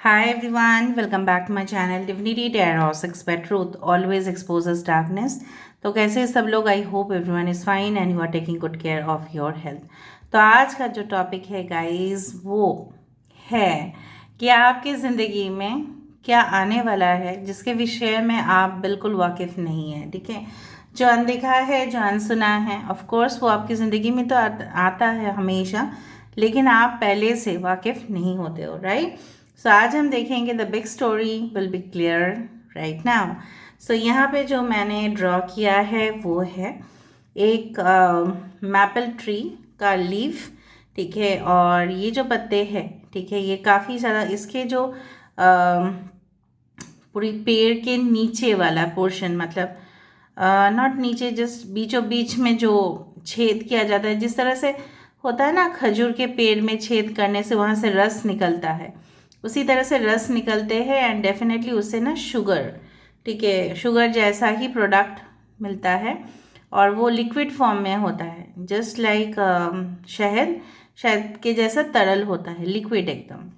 Hi everyone, welcome back to my channel Divinity Tarot 6 by Truth always exposes darkness। तो कैसे सब लोग, I hope everyone is fine and you are taking good care of your health. तो आज का जो topic है guys वो है कि आपकी ज़िंदगी में क्या आने वाला है जिसके विषय में आप बिल्कुल वाकिफ़ नहीं हैं। ठीक है, जो अनदेखा है, जो अनसुना है, ऑफ कोर्स वो आपकी ज़िंदगी में तो आता है हमेशा, लेकिन आप पहले से वाकिफ़ नहीं होते हो, राइट। सो आज हम देखेंगे the big story will be clear right now. So यहाँ पे जो मैंने ड्रॉ किया है वो है एक मैपल ट्री का लीफ। ठीक है, और ये जो पत्ते हैं, ठीक है, ये काफ़ी ज़्यादा इसके जो पूरी पेड़ के नीचे वाला पोर्शन, मतलब नॉट नीचे, जस्ट बीचों बीच में जो छेद किया जाता है, जिस तरह से होता है ना खजूर के पेड़ में छेद करने से वहाँ से रस निकलता है, उसी तरह से रस निकलते हैं एंड डेफिनेटली उससे ना शुगर, ठीक है, शुगर जैसा ही प्रोडक्ट मिलता है और वो लिक्विड फॉर्म में होता है, जस्ट लाइक शहद, शहद के जैसा तरल होता है, लिक्विड एकदम।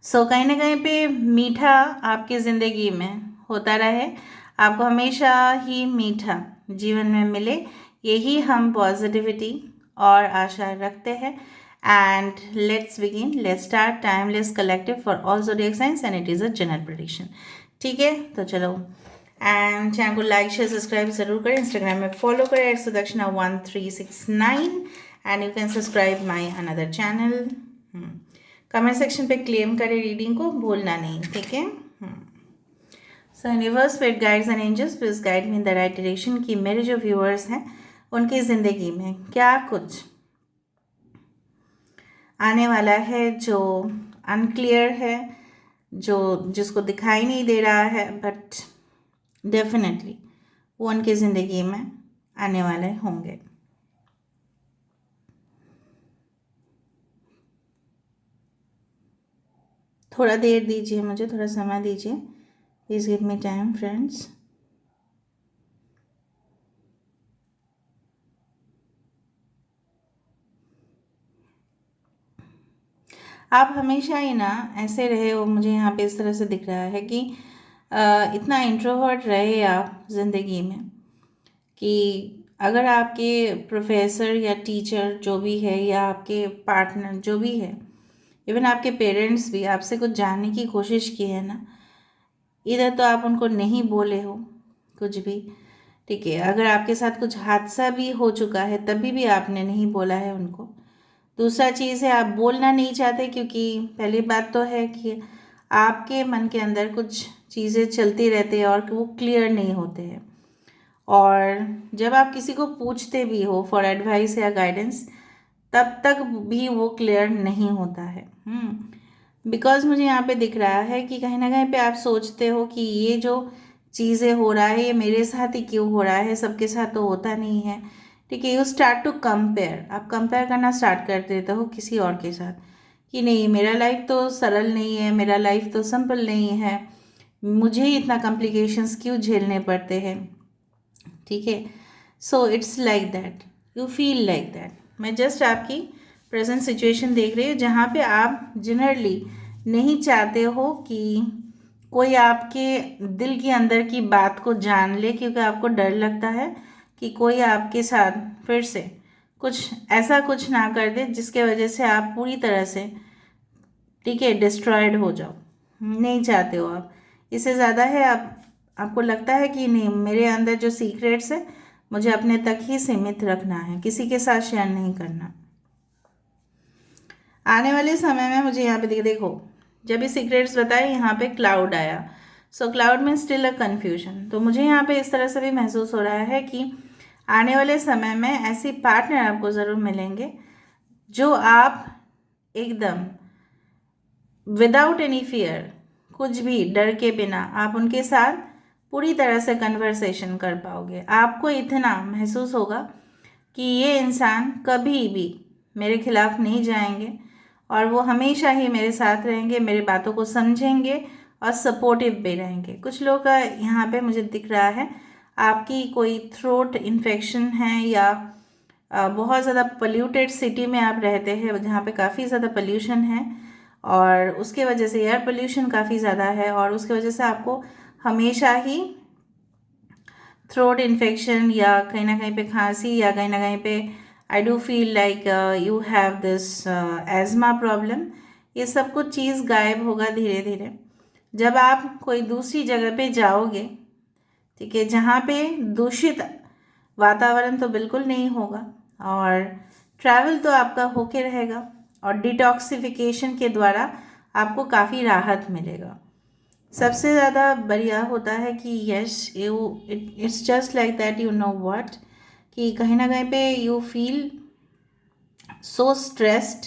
सो कहीं ना कहीं पे मीठा आपकी ज़िंदगी में होता रहे, आपको हमेशा ही मीठा जीवन में मिले, यही हम पॉजिटिविटी और आशा रखते हैं। And let's begin, let's start timeless collective for all zodiac science and it is a general prediction. ठीक है, तो चलो, एंड चैनल को लाइक शेयर सब्सक्राइब ज़रूर करें, इंस्टाग्राम में फॉलो करें सुदक्षिणा1369 and you can subscribe my another channel. Comment section पे क्लेम करें रीडिंग को, भूलना नहीं, ठीक है। So universe, spirit guides and angels please guide me in the right direction कि मेरे जो व्यूअर्स हैं उनकी ज़िंदगी में क्या कुछ आने वाला है जो अनक्लियर है, जो जिसको दिखाई नहीं दे रहा है, बट डेफिनेटली वो उनकी ज़िंदगी में आने वाले होंगे। थोड़ा देर दीजिए, मुझे थोड़ा समय दीजिए, please give me time friends. आप हमेशा ही ना ऐसे रहे हो, मुझे यहाँ पे इस तरह से दिख रहा है कि इतना इंट्रोवर्ट रहे आप ज़िंदगी में कि अगर आपके प्रोफेसर या टीचर जो भी है या आपके पार्टनर जो भी है, इवन आपके पेरेंट्स भी आपसे कुछ जानने की कोशिश की है ना, इधर तो आप उनको नहीं बोले हो कुछ भी। ठीक है, अगर आपके साथ कुछ हादसा भी हो चुका है तभी भी आपने नहीं बोला है उनको। दूसरा चीज़ है, आप बोलना नहीं चाहते क्योंकि पहली बात तो है कि आपके मन के अंदर कुछ चीज़ें चलती रहती है और वो क्लियर नहीं होते हैं, और जब आप किसी को पूछते भी हो फॉर एडवाइस या गाइडेंस तब तक भी वो क्लियर नहीं होता है। बिकॉज मुझे यहाँ पे दिख रहा है कि कहीं ना कहीं पे आप सोचते हो कि ये जो चीज़ें हो रहा है ये मेरे साथ ही क्यों हो रहा है, सबके साथ तो होता नहीं है। ठीक है, यू स्टार्ट टू कंपेयर, आप कंपेयर करना स्टार्ट कर देते हो किसी और के साथ कि नहीं, मेरा लाइफ तो सरल नहीं है, मेरा लाइफ तो सिंपल नहीं है, मुझे ही इतना कॉम्प्लिकेशंस क्यों झेलने पड़ते हैं। ठीक है, so it's like that, you feel like that. मैं जस्ट आपकी प्रेजेंट सिचुएशन देख रही हूँ जहाँ पे आप जनरली नहीं चाहते हो कि कोई आपके दिल के अंदर की बात को जान ले, क्योंकि आपको डर लगता है कि कोई आपके साथ फिर से कुछ ऐसा कुछ ना कर दे जिसके वजह से आप पूरी तरह से, ठीक है, डिस्ट्रॉयड हो जाओ। नहीं चाहते हो आप, इससे ज़्यादा है, आप आपको लगता है कि नहीं, मेरे अंदर जो सीक्रेट्स है मुझे अपने तक ही सीमित रखना है, किसी के साथ शेयर नहीं करना। आने वाले समय में मुझे यहाँ पे देखो, जब ये सीक्रेट्स बताए यहाँ पे क्लाउड आया, सो क्लाउड में स्टिल अ कन्फ्यूजन। तो मुझे यहाँ पे इस तरह से भी महसूस हो रहा है कि आने वाले समय में ऐसी पार्टनर आपको ज़रूर मिलेंगे जो आप एकदम विदाउट एनी फियर, कुछ भी डर के बिना आप उनके साथ पूरी तरह से कन्वर्सेशन कर पाओगे। आपको इतना महसूस होगा कि ये इंसान कभी भी मेरे खिलाफ नहीं जाएंगे और वो हमेशा ही मेरे साथ रहेंगे, मेरे बातों को समझेंगे और सपोर्टिव भी रहेंगे। कुछ लोग का यहाँ पे मुझे दिख रहा है आपकी कोई थ्रोट इन्फेक्शन है या बहुत ज़्यादा पोल्यूटेड सिटी में आप रहते हैं जहाँ पे काफ़ी ज़्यादा पोल्यूशन है, और उसके वजह से एयर पोल्यूशन काफ़ी ज़्यादा है, और उसके वजह से आपको हमेशा ही थ्रोट इन्फेक्शन या कहीं ना कहीं पे खांसी, या कहीं ना कहीं पे I do feel like you have this asthma problem, ये सब कुछ चीज़ गायब होगा धीरे धीरे जब आप कोई दूसरी जगह पे जाओगे, ठीक है, जहाँ पे दूषित वातावरण तो बिल्कुल नहीं होगा, और ट्रैवल तो आपका होके रहेगा, और डिटॉक्सिफिकेशन के द्वारा आपको काफ़ी राहत मिलेगा। सबसे ज़्यादा बढ़िया होता है कि yes you it's just like that, you know what, कि कहीं ना कहीं पे यू फील सो स्ट्रेस्ड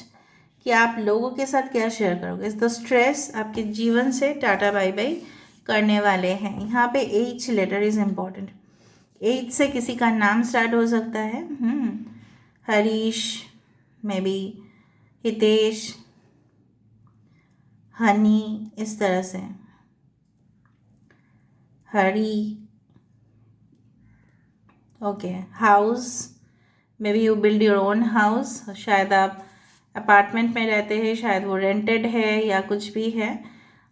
कि आप लोगों के साथ क्या शेयर करोगे। तो स्ट्रेस आपके जीवन से टाटा बाय बाय करने वाले हैं। यहाँ पे H letter is important. H से किसी का नाम स्टार्ट हो सकता है, Harish, maybe Hitesh, honey, इस तरह से, Hari, okay, house, maybe you build your own house, शायद आप अपार्टमेंट में रहते हैं, शायद वो रेंटेड है या कुछ भी है।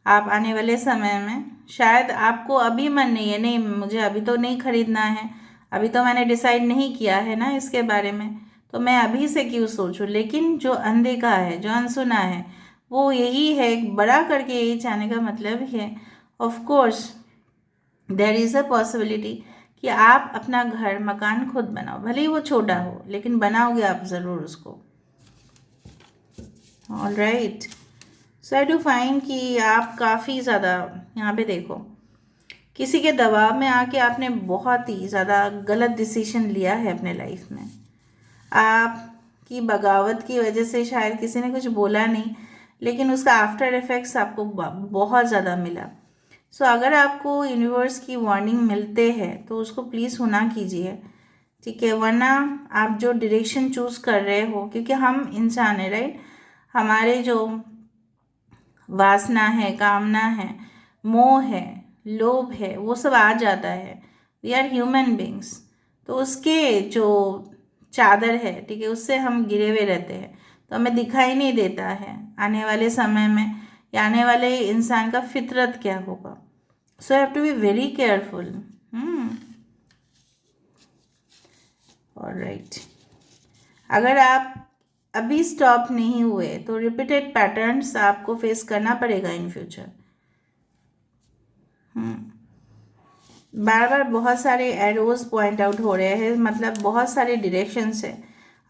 आप आने वाले समय में शायद आपको अभी मन नहीं है, नहीं मुझे अभी तो नहीं खरीदना है, अभी तो मैंने डिसाइड नहीं किया है ना इसके बारे में, तो मैं अभी से क्यों सोचूं। लेकिन जो अनदेखा है, जो अनसुना है, वो यही है, बड़ा करके यही चाहने का मतलब है। Of course there is a possibility कि आप अपना घर मकान खुद बनाओ, भले ही वो छोटा हो, लेकिन बनाओगे आप ज़रूर उसको। All right, so I do find कि आप काफ़ी ज़्यादा यहाँ पे देखो, किसी के दबाव में आके आपने बहुत ही ज़्यादा गलत डिसीजन लिया है अपने लाइफ में। आपकी बगावत की वजह से शायद किसी ने कुछ बोला नहीं, लेकिन उसका आफ्टर इफेक्ट्स आपको बहुत ज़्यादा मिला। सो अगर आपको यूनिवर्स की वार्निंग मिलते हैं तो उसको प्लीज़ सुना कीजिए, ठीक है, वरना आप जो डायरेक्शन चूज़ कर रहे हो, क्योंकि हम इंसान है, राइट, हमारे जो वासना है, कामना है, मोह है, लोभ है, वो सब आ जाता है। वी आर ह्यूमन बींग्स, तो उसके जो चादर है, ठीक है, उससे हम घिरे हुए रहते हैं, तो हमें दिखाई नहीं देता है आने वाले समय में या आने वाले इंसान का फितरत क्या होगा। So have to be very careful. Alright, अगर आप अभी स्टॉप नहीं हुए तो रिपीटेड पैटर्न्स आपको फेस करना पड़ेगा इन फ्यूचर। बार बार बहुत सारे एरोज पॉइंट आउट हो रहे हैं, मतलब बहुत सारे डायरेक्शन से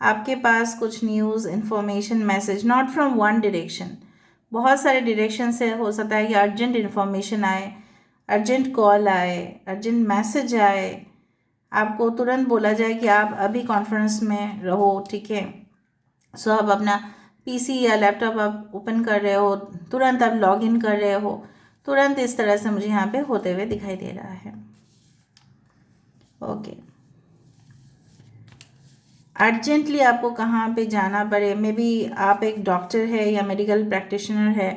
आपके पास कुछ news, information, message, not from one direction, बहुत सारे डायरेक्शन से हो सकता है कि अर्जेंट इन्फॉर्मेशन आए, अर्जेंट कॉल आए, अर्जेंट मैसेज आए, आपको तुरंत बोला जाए कि आप अभी कॉन्फ्रेंस में रहो, ठीक है। सो आप अपना पीसी या लैपटॉप आप ओपन कर रहे हो, तुरंत आप लॉग इन कर रहे हो, तुरंत इस तरह से मुझे यहाँ पे होते हुए दिखाई दे रहा है। ओके, अर्जेंटली आपको कहाँ पे जाना पड़े, मे बी आप एक डॉक्टर है या मेडिकल प्रैक्टिशनर है,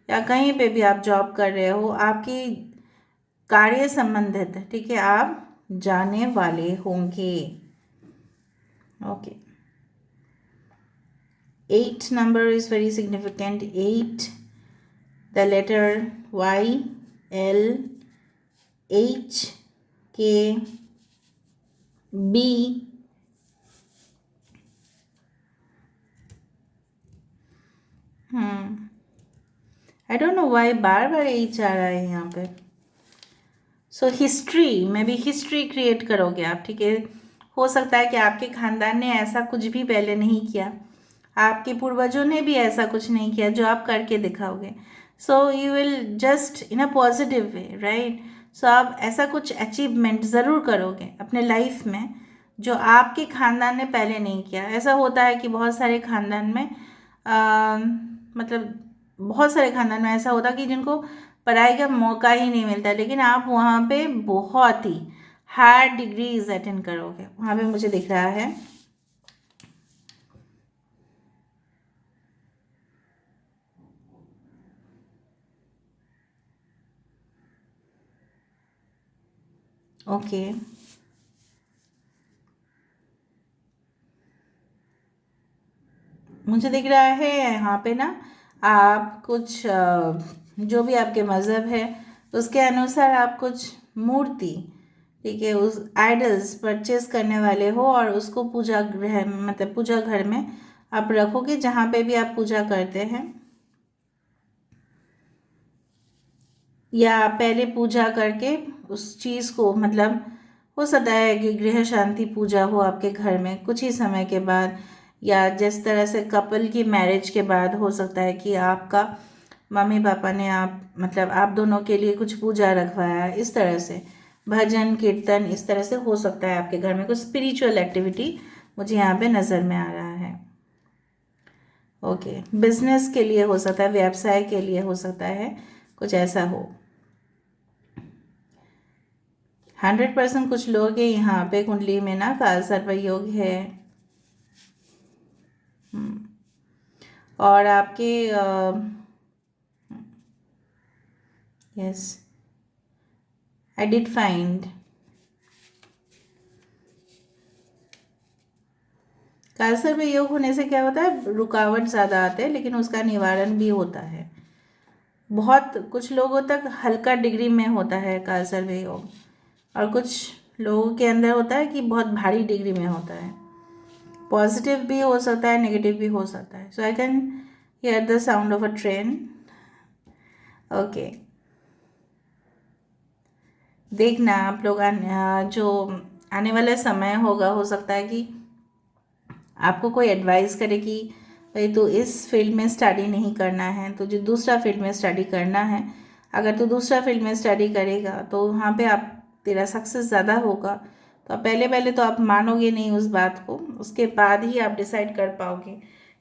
या कहीं पे भी आप जॉब कर रहे हो, आपकी कार्य संबंधित, ठीक है, आप जाने वाले होंगे। Okay, 8 number is very significant. 8, the letter Y, L, H, K, B, I don't know why bar bar H आ रहा है यहाँ पे। सो हिस्ट्री में भी हिस्ट्री क्रिएट करोगे आप, ठीक है। हो सकता है कि आपके खानदान ने ऐसा कुछ भी पहले नहीं किया, आपके पूर्वजों ने भी ऐसा कुछ नहीं किया जो आप करके दिखाओगे। So you will just in a positive way, right. सो आप ऐसा कुछ अचीवमेंट ज़रूर करोगे अपने लाइफ में जो आपके खानदान ने पहले नहीं किया। ऐसा होता है कि बहुत सारे खानदान में मतलब बहुत सारे खानदान में ऐसा होता है कि जिनको पढ़ाई का मौका ही नहीं मिलता, लेकिन आप वहाँ पे बहुत ही हायर डिग्रीज अटेंड करोगे, वहाँ पे मुझे दिख रहा है। ओके, मुझे दिख रहा है यहाँ पे ना आप कुछ जो भी आपके मज़हब है उसके अनुसार आप कुछ मूर्ति, ठीक है, उस आइडल्स परचेस करने वाले हो और उसको पूजा गृह मतलब पूजा घर में आप रखोगे, जहाँ पे भी आप पूजा करते हैं, या पहले पूजा करके उस चीज़ को मतलब हो सकता है कि गृह शांति पूजा हो आपके घर में कुछ ही समय के बाद, या जिस तरह से कपल की मैरिज के बाद हो सकता है कि आपका मम्मी पापा ने आप मतलब आप दोनों के लिए कुछ पूजा रखवाया, इस तरह से भजन कीर्तन इस तरह से हो सकता है आपके घर में कुछ स्पिरिचुअल एक्टिविटी मुझे यहाँ पे नज़र में आ रहा है। ओके, बिजनेस के लिए हो सकता है, व्यवसाय के लिए हो सकता है, कुछ ऐसा हो। 100% कुछ लोग हैं यहाँ पे कुंडली में ना काल सर्प योग है। और आपके यस, आई डिड फाइंड काल सर्प योग होने से क्या होता है, रुकावट ज़्यादा आते हैं लेकिन उसका निवारण भी होता है। बहुत कुछ लोगों तक हल्का डिग्री में होता है काल सर्प योग, और कुछ लोगों के अंदर होता है कि बहुत भारी डिग्री में होता है। पॉजिटिव भी हो सकता है, नेगेटिव भी हो सकता है। So I can hear the sound of a train. Okay, देखना आप लोग जो आने वाला समय होगा, हो सकता है कि आपको कोई एडवाइस करे कि भाई तो इस फील्ड में स्टडी नहीं करना है, तुझे दूसरा फील्ड में स्टडी करना है। अगर तू दूसरा फील्ड में स्टडी करेगा तो वहाँ पे आप तेरा सक्सेस ज़्यादा होगा। तो पहले पहले तो आप मानोगे नहीं उस बात को, उसके बाद ही आप डिसाइड कर पाओगे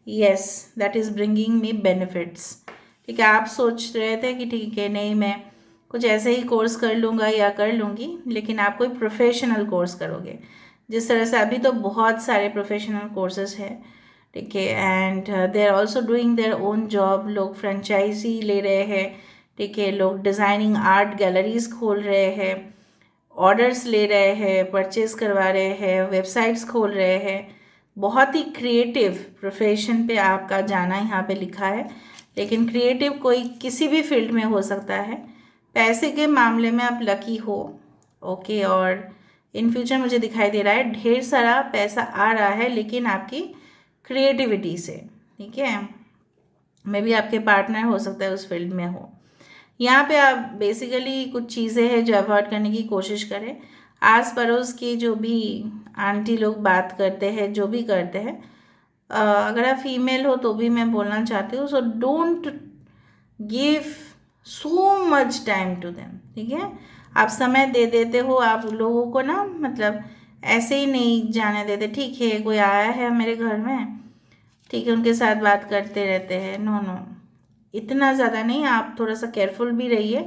yes that is bringing me benefits. ठीक है, आप सोच रहे थे कि ठीक है नहीं मैं कुछ ऐसे ही कोर्स कर लूँगा या कर लूँगी, लेकिन आप कोई प्रोफेशनल कोर्स करोगे। जिस तरह से अभी तो बहुत सारे प्रोफेशनल कोर्सेज हैं, ठीक है, and they are also doing their own job. लोग फ्रेंचाइजी ले रहे हैं, ठीक है, लोग डिज़ाइनिंग आर्ट गैलरीज खोल रहे हैं, ऑर्डर्स ले रहे हैं, परचेज करवा रहे हैं, वेबसाइट्स खोल रहे हैं। बहुत ही क्रिएटिव प्रोफेशन पे आपका जाना यहाँ पे लिखा है, लेकिन क्रिएटिव कोई किसी भी फील्ड में हो सकता है। पैसे के मामले में आप लकी हो, ओके, और इन फ्यूचर मुझे दिखाई दे रहा है ढेर सारा पैसा आ रहा है, लेकिन आपकी क्रिएटिविटी से, ठीक है, मे बी आपके पार्टनर हो सकता है उस फील्ड में हो। यहाँ पे आप बेसिकली कुछ चीज़ें हैं जो अवॉइड करने की कोशिश करें। आस पड़ोस की जो भी आंटी लोग बात करते हैं, जो भी करते हैं, अगर आप फीमेल हो तो भी मैं बोलना चाहती हूँ, so don't give so much time to them, ठीक है। आप समय दे देते हो आप लोगों को ना, मतलब ऐसे ही नहीं जाने देते, ठीक है कोई आया है मेरे घर में, ठीक है उनके साथ बात करते रहते हैं, नो नो, इतना ज़्यादा नहीं। आप थोड़ा सा केयरफुल भी रहिए,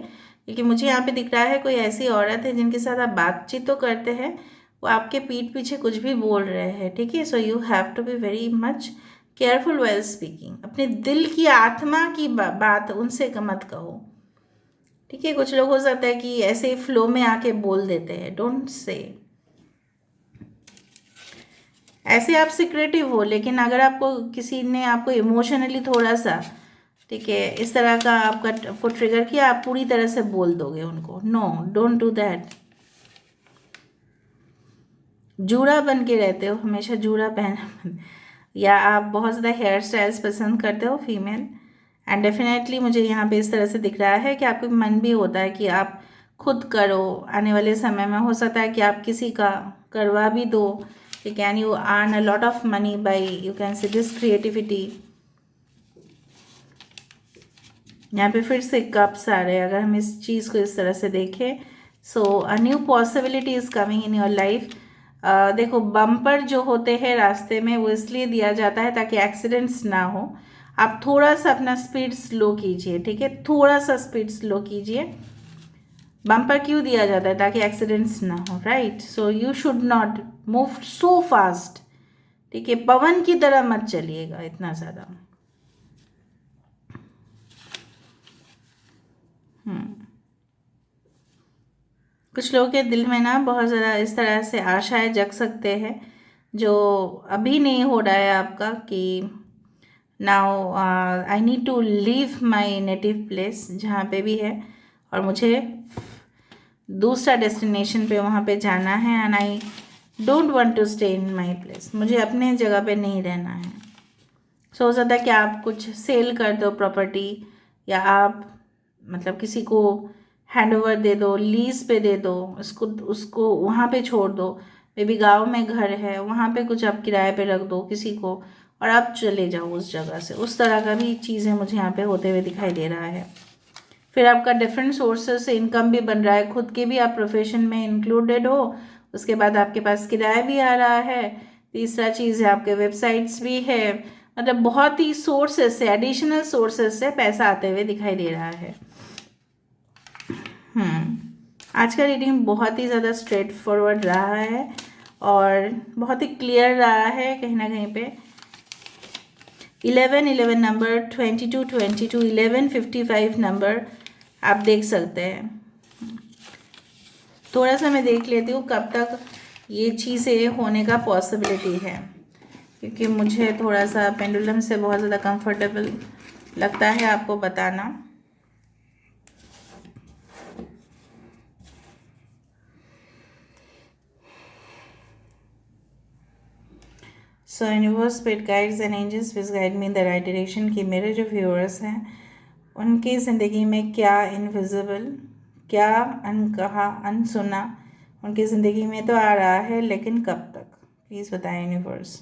क्योंकि मुझे यहाँ पे दिख रहा है कोई ऐसी औरत है जिनके साथ आप बातचीत तो करते हैं, वो आपके पीठ पीछे कुछ भी बोल रहे हैं, ठीक है। So you have to be very much careful well speaking. अपने दिल की आत्मा की बात उनसे मत कहो, ठीक है। कुछ लोग हो सकता है कि ऐसे ही फ्लो में आके बोल देते हैं, डोंट से ऐसे। आप सिक्रेटिव हो, लेकिन अगर आपको किसी ने आपको इमोशनली थोड़ा सा, ठीक है, इस तरह का आपको ट्रिगर किया, आप पूरी तरह से बोल दोगे उनको, नो डोंट डू दैट। जूड़ा बन के रहते हो हमेशा, जूड़ा पहन या आप बहुत ज़्यादा हेयर स्टाइल्स पसंद करते हो फीमेल, एंड डेफिनेटली मुझे यहाँ पे इस तरह से दिख रहा है कि आपको मन भी होता है कि आप खुद करो। आने वाले समय में हो सकता है कि आप किसी का करवा भी दो, ठीक है, and you earn a lot of money by you can say this creativity. यहाँ पे फिर से कप्स आ रहे हैं, अगर हम इस चीज़ को इस तरह से देखें, so a new possibility is coming in your life. देखो बम्पर जो होते हैं रास्ते में वो इसलिए दिया जाता है ताकि एक्सीडेंट्स ना हो। आप थोड़ा सा अपना स्पीड स्लो कीजिए, ठीक है, थोड़ा सा स्पीड स्लो कीजिए। बम्पर क्यों दिया जाता है? ताकि एक्सीडेंट्स ना हो, right. So you should not move so fast, ठीक है, पवन की तरह मत चलिएगा इतना ज़्यादा। कुछ लोगों के दिल में ना बहुत ज़्यादा इस तरह से आशाएं जग सकते हैं जो अभी नहीं हो रहा है आपका, कि now I need to leave my native place जहाँ पे भी है, और मुझे दूसरा डेस्टिनेशन पे वहाँ पे जाना है। And I don't want to stay in my place, मुझे अपने जगह पे नहीं रहना है। सो हो सकता है कि आप कुछ सेल कर दो प्रॉपर्टी, या आप मतलब किसी को हैंड ओवर दे दो, लीज पे दे दो, उसको वहाँ पे छोड़ दो। मे बी गाँव में घर है, वहाँ पे कुछ आप किराए पे रख दो किसी को, और आप चले जाओ उस जगह से। उस तरह का भी चीज़ें मुझे यहाँ पे होते हुए दिखाई दे रहा है। फिर आपका डिफरेंट सोर्सेस से इनकम भी बन रहा है, खुद के भी आप प्रोफेशन में इंक्लूडेड हो, उसके बाद आपके पास किराया भी आ रहा है। तीसरा चीज़ है आपके वेबसाइट्स भी है, मतलब बहुत ही सोर्सेस से, एडिशनल सोर्सेस से पैसा आते हुए दिखाई दे रहा है। आज का रीडिंग बहुत ही ज़्यादा स्ट्रेट फॉरवर्ड रहा है और बहुत ही क्लियर रहा है। कहीं ना कहीं पे 11 नंबर, 22 1155 नंबर आप देख सकते हैं। थोड़ा सा मैं देख लेती हूँ कब तक ये चीज़ें होने का पॉसिबिलिटी है, क्योंकि मुझे थोड़ा सा पेंडुलम से बहुत ज़्यादा कंफर्टेबल लगता है आपको बताना। So universe, spirit guides and angels please guide me in the right direction कि मेरे जो व्यूअर्स हैं उनकी ज़िंदगी में क्या इनविजिबल, क्या अनकहा, अनसुना उनकी ज़िंदगी में तो आ रहा है, लेकिन कब तक, प्लीज़ बताएं universe.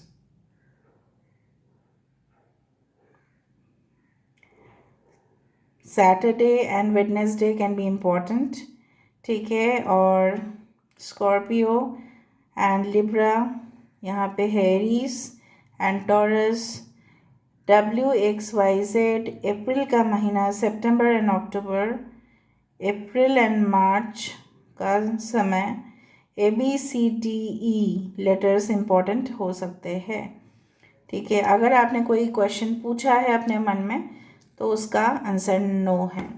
Saturday and Wednesday can be important, ठीक है। और स्कॉर्पियो एंड लिब्रा, यहाँ पे एरीज एंड टॉरस, WXYZ, अप्रैल का महीना, सितंबर एंड अक्टूबर, अप्रैल एंड मार्च का समय, ABCDE लेटर्स इम्पॉर्टेंट हो सकते हैं, ठीक है। अगर आपने कोई क्वेश्चन पूछा है अपने मन में तो उसका आंसर नो है।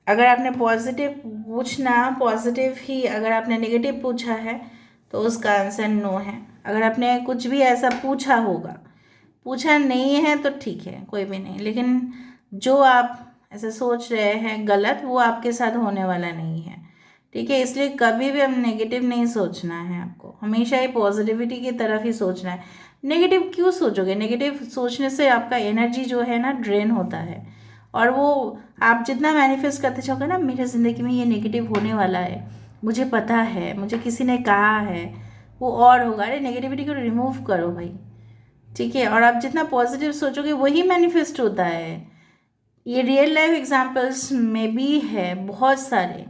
अगर आपने पॉजिटिव पूछना, पॉजिटिव ही, अगर आपने नेगेटिव पूछा है तो उसका आंसर नो है। अगर आपने कुछ भी ऐसा पूछा होगा, पूछा नहीं है तो ठीक है, कोई भी नहीं, लेकिन जो आप ऐसा सोच रहे हैं गलत, वो आपके साथ होने वाला नहीं है, ठीक है। इसलिए कभी भी हम नेगेटिव नहीं सोचना है, आपको हमेशा ही पॉजिटिविटी की तरफ ही सोचना है। नेगेटिव क्यों सोचोगे? नेगेटिव सोचने से आपका एनर्जी जो है ना ड्रेन होता है, और वो आप जितना मैनिफेस्ट करते जाओगे ना, मेरे ज़िंदगी में ये नेगेटिव होने वाला है, मुझे पता है, मुझे किसी ने कहा है, वो और होगा। अरे नेगेटिविटी को रिमूव करो भाई, ठीक है। और आप जितना पॉजिटिव सोचोगे वही मैनिफेस्ट होता है। ये रियल लाइफ एग्जांपल्स में भी है बहुत सारे।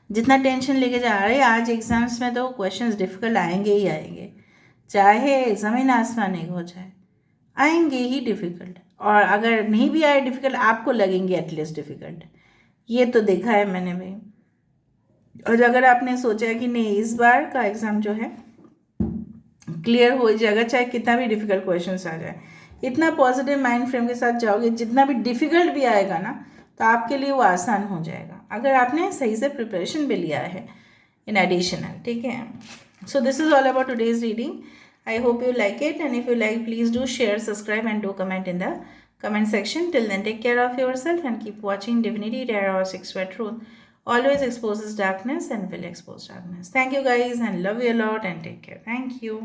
जितना टेंशन लेके जा रहे हैं, आज एग्जाम्स में तो क्वेश्चंस डिफिकल्ट आएंगे ही आएंगे, चाहे ज़मीन आसमान एक हो जाए, आएंगे ही डिफ़िकल्ट। और अगर नहीं भी आए डिफ़िकल्ट, आपको लगेंगे एटलीस्ट डिफ़िकल्ट, ये तो देखा है मैंने भी। और अगर आपने सोचा कि नहीं इस बार का एग्ज़ाम जो है क्लियर हो जाएगा, चाहे कितना भी डिफ़िकल्ट क्वेश्चंस आ जाए, इतना पॉजिटिव माइंड फ्रेम के साथ जाओगे, जितना भी डिफ़िकल्ट भी आएगा ना तो आपके लिए वो आसान हो जाएगा, अगर आपने सही से प्रिपरेशन भी लिया है इन एडिशनल, ठीक है। So this is all about today's reading. I hope you like it, and if you like, please do share, subscribe and do comment in the comment section. Till then, take care of yourself and keep watching Divinity Tarot or Six Square Truth. Always exposes darkness and will expose darkness. Thank you guys and love you a lot and take care. Thank you.